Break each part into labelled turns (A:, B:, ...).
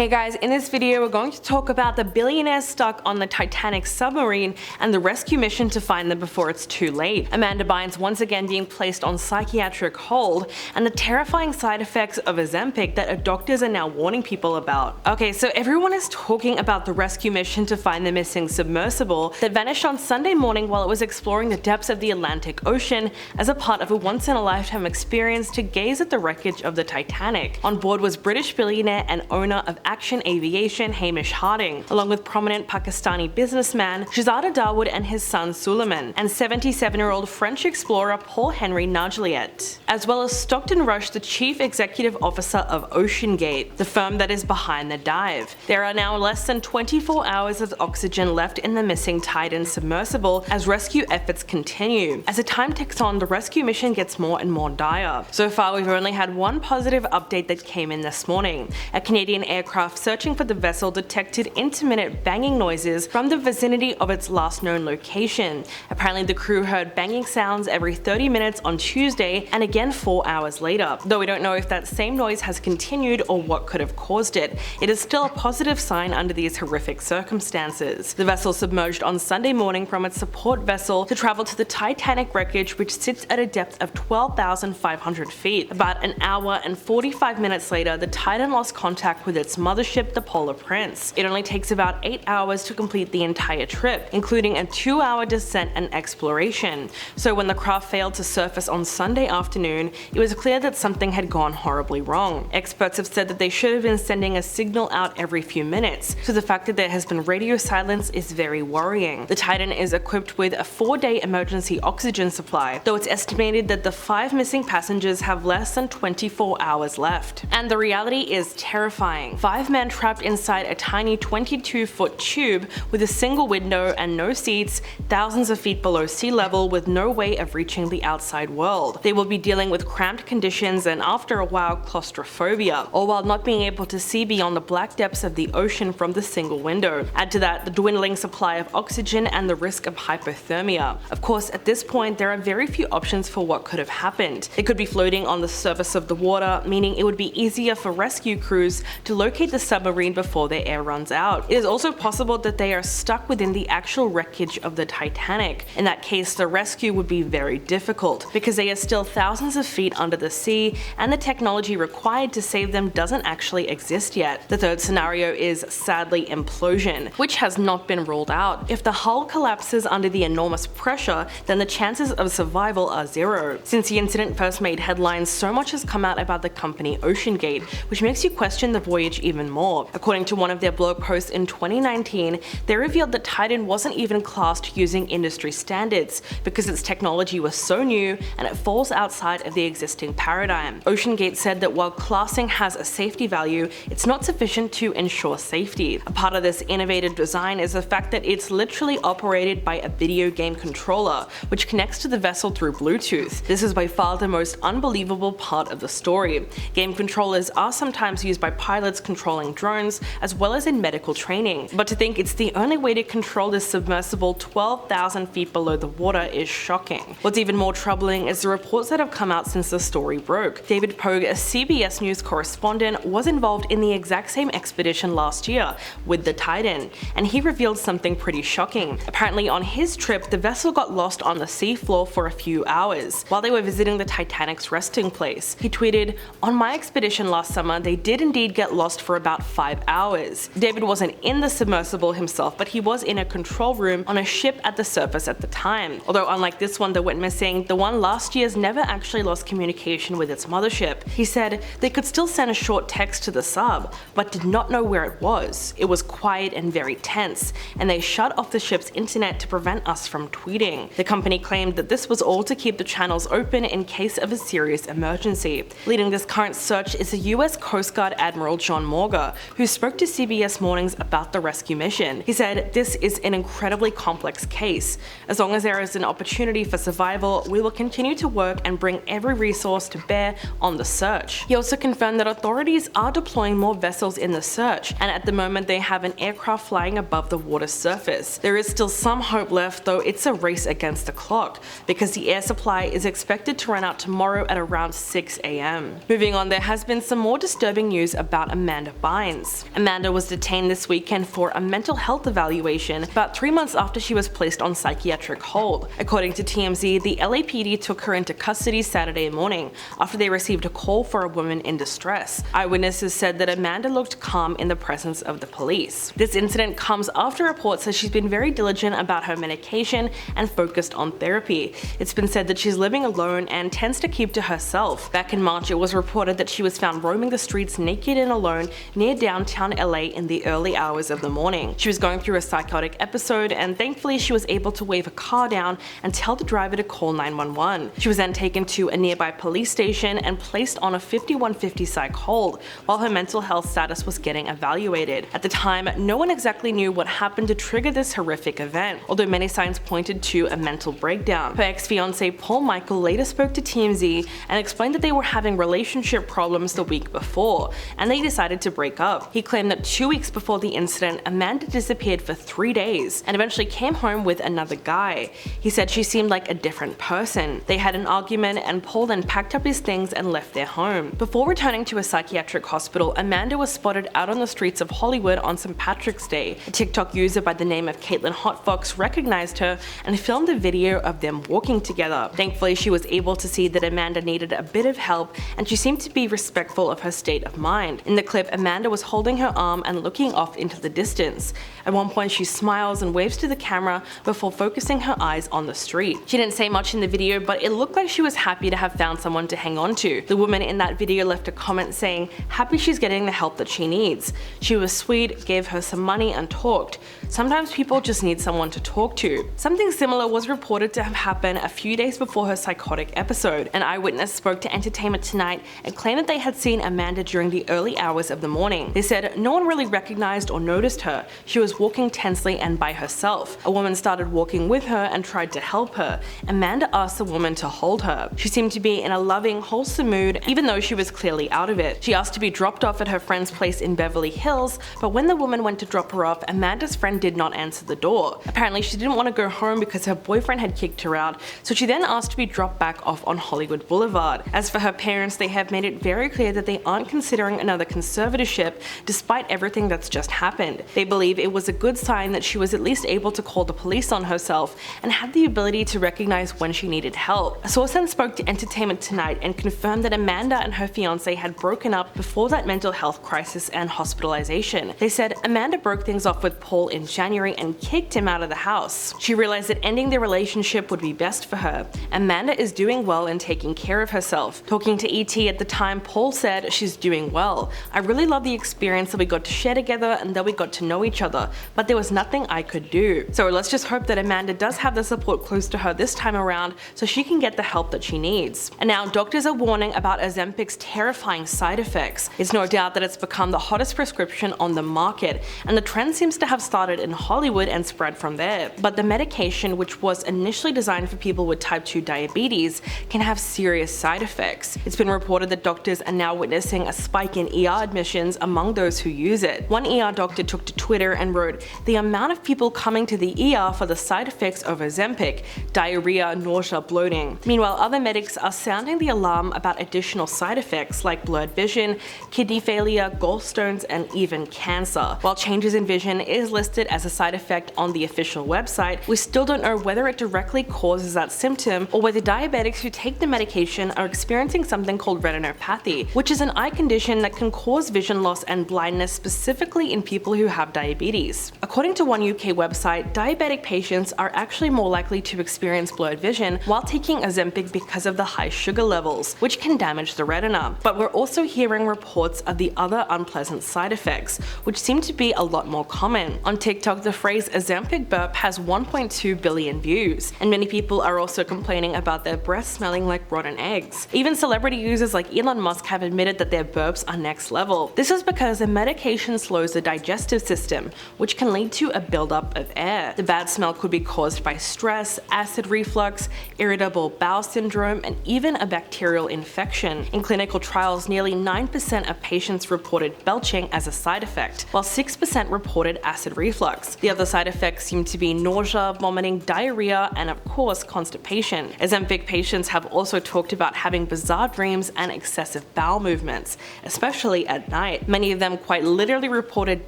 A: Hey guys, in this video we're going to talk about the billionaires stuck on the Titanic submarine and the rescue mission to find them before it's too late. Amanda Bynes once again being placed on psychiatric hold, and the terrifying side effects of Ozempic that doctors are now warning people about. Okay, so everyone is talking about the rescue mission to find the missing submersible that vanished on Sunday morning while it was exploring the depths of the Atlantic Ocean as a part of a once-in-a-lifetime experience to gaze at the wreckage of the Titanic. On board was British billionaire and owner of Action Aviation Hamish Harding, along with prominent Pakistani businessman Shahzada Dawood and his son Suleiman, and 77-year-old French explorer Paul-Henri Nargeolet, as well as Stockton Rush, the chief executive officer of OceanGate, the firm that is behind the dive. There are now less than 24 hours of oxygen left in the missing Titan submersible as rescue efforts continue. As the time ticks on, the rescue mission gets more and more dire. So far, we've only had one positive update that came in this morning. A Canadian aircraft searching for the vessel detected intermittent banging noises from the vicinity of its last known location. Apparently the crew heard banging sounds every 30 minutes on Tuesday and again 4 hours later. Though we don't know if that same noise has continued or what could have caused it, it is still a positive sign under these horrific circumstances. The vessel submerged on Sunday morning from its support vessel to travel to the Titanic wreckage, which sits at a depth of 12,500 feet. About an hour and 45 minutes later, the Titan lost contact with its mothership, the Polar Prince. It only takes about 8 hours to complete the entire trip, including a 2-hour descent and exploration. So when the craft failed to surface on Sunday afternoon, it was clear that something had gone horribly wrong. Experts have said that they should have been sending a signal out every few minutes, so the fact that there has been radio silence is very worrying. The Titan is equipped with a 4-day emergency oxygen supply, though it's estimated that the 5 missing passengers have less than 24 hours left. And the reality is terrifying. 5 men trapped inside a tiny 22-foot tube with a single window and no seats, thousands of feet below sea level with no way of reaching the outside world. They will be dealing with cramped conditions and, after a while, claustrophobia, all while not being able to see beyond the black depths of the ocean from the single window. Add to that the dwindling supply of oxygen and the risk of hypothermia. Of course, at this point there are very few options for what could have happened. They could be floating on the surface of the water, meaning it would be easier for rescue crews to locate the submarine before their air runs out. It is also possible that they are stuck within the actual wreckage of the Titanic. In that case, the rescue would be very difficult because they are still thousands of feet under the sea and the technology required to save them doesn't actually exist yet. The third scenario is, sadly, implosion, which has not been ruled out. If the hull collapses under the enormous pressure, then the chances of survival are zero. Since the incident first made headlines, so much has come out about the company OceanGate, which makes you question the voyage even more. According to one of their blog posts in 2019, they revealed that Titan wasn't even classed using industry standards because its technology was so new and it falls outside of the existing paradigm. OceanGate said that while classing has a safety value, it's not sufficient to ensure safety. A part of this innovative design is the fact that it's literally operated by a video game controller, which connects to the vessel through Bluetooth. This is by far the most unbelievable part of the story. Game controllers are sometimes used by pilots controlling drones, as well as in medical training. But to think it's the only way to control this submersible 12,000 feet below the water is shocking. What's even more troubling is the reports that have come out since the story broke. David Pogue, a CBS News correspondent, was involved in the exact same expedition last year with the Titan, and he revealed something pretty shocking. Apparently on his trip, the vessel got lost on the seafloor for a few hours while they were visiting the Titanic's resting place. He tweeted, "On my expedition last summer, they did indeed get lost for about 5 hours. David wasn't in the submersible himself, but he was in a control room on a ship at the surface at the time. Although unlike this one that went missing, the one last year's never actually lost communication with its mothership." He said, "They could still send a short text to the sub, but did not know where it was. It was quiet and very tense, and they shut off the ship's internet to prevent us from tweeting." The company claimed that this was all to keep the channels open in case of a serious emergency. Leading this current search is the US Coast Guard Admiral John Morga, who spoke to CBS Mornings about the rescue mission. He said, "This is an incredibly complex case. As long as there is an opportunity for survival, we will continue to work and bring every resource to bear on the search." He also confirmed that authorities are deploying more vessels in the search, and at the moment they have an aircraft flying above the water's surface. There is still some hope left, though it's a race against the clock, because the air supply is expected to run out tomorrow at around 6 AM. Moving on, there has been some more disturbing news about Amanda named Bynes. Amanda was detained this weekend for a mental health evaluation about 3 months after she was placed on psychiatric hold. According to TMZ, the LAPD took her into custody Saturday morning after they received a call for a woman in distress. Eyewitnesses said that Amanda looked calm in the presence of the police. This incident comes after reports that she's been very diligent about her medication and focused on therapy. It's been said that she's living alone and tends to keep to herself. Back in March, it was reported that she was found roaming the streets naked and alone near downtown LA in the early hours of the morning. She was going through a psychotic episode, and thankfully she was able to wave a car down and tell the driver to call 911. She was then taken to a nearby police station and placed on a 5150 psych hold while her mental health status was getting evaluated. At the time, no one exactly knew what happened to trigger this horrific event, although many signs pointed to a mental breakdown. Her ex-fiancé Paul Michael later spoke to TMZ and explained that they were having relationship problems the week before, and they decided to break up. He claimed that 2 weeks before the incident, Amanda disappeared for 3 days and eventually came home with another guy. He said she seemed like a different person. They had an argument, and Paul then packed up his things and left their home. Before returning to a psychiatric hospital, Amanda was spotted out on the streets of Hollywood on St. Patrick's Day. A TikTok user by the name of Caitlin Hotfox recognized her and filmed a video of them walking together. Thankfully, she was able to see that Amanda needed a bit of help, and she seemed to be respectful of her state of mind. In the clip, Amanda was holding her arm and looking off into the distance. At one point, she smiles and waves to the camera before focusing her eyes on the street. She didn't say much in the video, but it looked like she was happy to have found someone to hang on to. The woman in that video left a comment saying, "Happy she's getting the help that she needs. She was sweet, gave her some money and talked. Sometimes people just need someone to talk to." Something similar was reported to have happened a few days before her psychotic episode. An eyewitness spoke to Entertainment Tonight and claimed that they had seen Amanda during the early hours of the morning. They said no one really recognized or noticed her. She was walking tensely and by herself. A woman started walking with her and tried to help her. Amanda asked the woman to hold her. She seemed to be in a loving, wholesome mood, even though she was clearly out of it. She asked to be dropped off at her friend's place in Beverly Hills, but when the woman went to drop her off, Amanda's friend did not answer the door. Apparently, she didn't want to go home because her boyfriend had kicked her out, so she then asked to be dropped back off on Hollywood Boulevard. As for her parents, they have made it very clear that they aren't considering another conservatorship despite everything that's just happened. They believe it was a good sign that she was at least able to call the police on herself and had the ability to recognize when she needed help. A source then spoke to Entertainment Tonight and confirmed that Amanda and her fiancé had broken up before that mental health crisis and hospitalization. They said Amanda broke things off with Paul in January and kicked him out of the house. She realized that ending their relationship would be best for her. Amanda is doing well and taking care of herself. Talking to ET at the time, Paul said she's doing well. "I really love the experience that we got to share together and that we got to know each other, but there was nothing I could do." So let's just hope that Amanda does have the support close to her this time around so she can get the help that she needs. And now doctors are warning about Ozempic's terrifying side effects. It's no doubt that it's become the hottest prescription on the market, and the trend seems to have started in Hollywood and spread from there. But the medication, which was initially designed for people with type 2 diabetes, can have serious side effects. It's been reported that doctors are now witnessing a spike in ER admissions among those who use it. One ER doctor took to Twitter and wrote, "The amount of people coming to the ER for the side effects of Ozempic, diarrhea, nausea, bloating." Meanwhile, other medics are sounding the alarm about additional side effects like blurred vision, kidney failure, gallstones, and even cancer. While changes in vision is listed as a side effect on the official website, we still don't know whether it directly causes that symptom or whether diabetics who take the medication are experiencing something called retinopathy, which is an eye condition that can cause vision loss and blindness specifically in people who have diabetes. According to one UK website, diabetic patients are actually more likely to experience blurred vision while taking Ozempic because of the high sugar levels, which can damage the retina. But we're also hearing reports of the other unpleasant side effects, which seem to be a lot more common. On TikTok, the phrase Ozempic burp has 1.2 billion views, and many people are also complaining about their breath smelling like rotten eggs. Even celebrity users like Elon Musk have admitted that their burps are next level. This is because the medication slows the digestive system, which can lead to a buildup of air. The bad smell could be caused by stress, acid reflux, irritable bowel syndrome, and even a bacterial infection. In clinical trials, nearly 9% of patients reported belching as a side effect, while 6% reported acid reflux. reflux. The other side effects seem to be nausea, vomiting, diarrhea, and of course constipation. Ozempic patients have also talked about having bizarre dreams and excessive bowel movements, especially at night. Many of them quite literally reported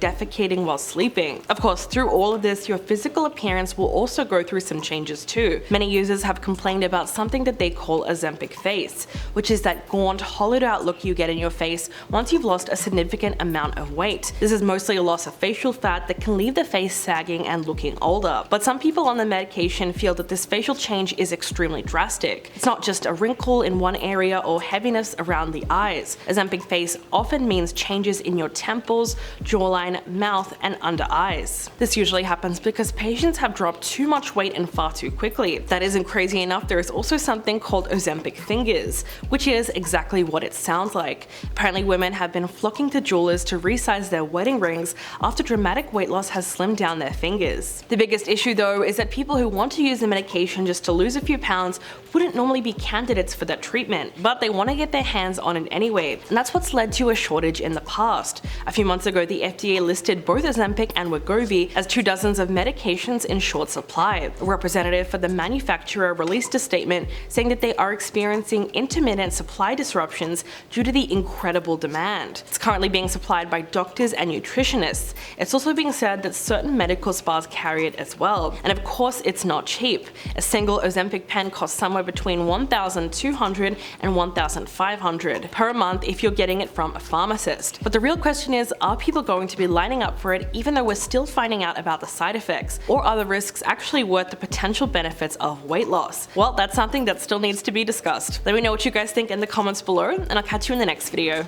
A: defecating while sleeping. Of course, through all of this, your physical appearance will also go through some changes too. Many users have complained about something that they call Ozempic face, which is that gaunt, hollowed out look you get in your face once you've lost a significant amount of weight. This is mostly a loss of facial fat that can leave the face sagging and looking older. But some people on the medication feel that this facial change is extremely drastic. It's not just a wrinkle in one area or heaviness around the eyes. Ozempic face often means changes in your temples, jawline, mouth, and under eyes. This usually happens because patients have dropped too much weight and far too quickly. If that isn't crazy enough, there is also something called Ozempic fingers, which is exactly what it sounds like. Apparently, women have been flocking to jewelers to resize their wedding rings after dramatic weight loss has slimmed down their fingers. The biggest issue though is that people who want to use the medication just to lose a few pounds wouldn't normally be candidates for that treatment, but they want to get their hands on it anyway, and that's what's led to a shortage in the past. A few months ago, the FDA listed both Ozempic and Wegovy as 2 dozens of medications in short supply. A representative for the manufacturer released a statement saying that they are experiencing intermittent supply disruptions due to the incredible demand. It's currently being supplied by doctors and nutritionists. It's also being said that certain medical spas carry it as well. And of course, it's not cheap. A single Ozempic pen costs somewhere between $1,200 and $1,500 per month if you're getting it from a pharmacist. But the real question is, are people going to be lining up for it even though we're still finding out about the side effects? Or are the risks actually worth the potential benefits of weight loss? Well, that's something that still needs to be discussed. Let me know what you guys think in the comments below, and I'll catch you in the next video.